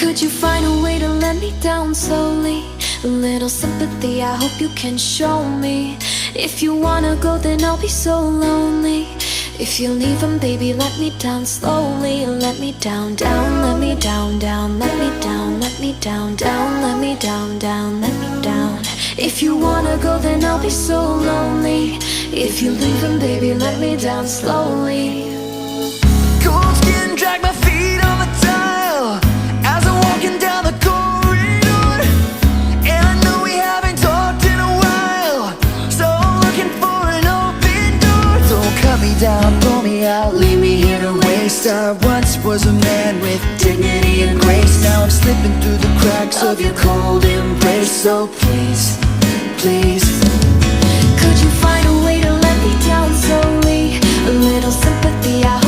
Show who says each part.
Speaker 1: Could you find a way to let me down slowly? A little sympathy, I hope you can show me. If you wanna go, then I'll be so lonely. If you're leaving, baby, let me down slowly. Let me down, down, let me down, down, let me down, let me down, down, let me down, down, let me down. If you wanna go, then I'll be so lonely. If you're leaving, baby, let me down slowly.
Speaker 2: Cold skin, drag my feet on the tile as I'm walking down the corridor. And I know we haven't talked in a while, so I'm looking for an open door. Don't cut me down, pull me out, leave me here to waste. I once was a man with dignity and grace. Now I'm slipping through the cracks of your cold embrace. So please, please,
Speaker 1: could you find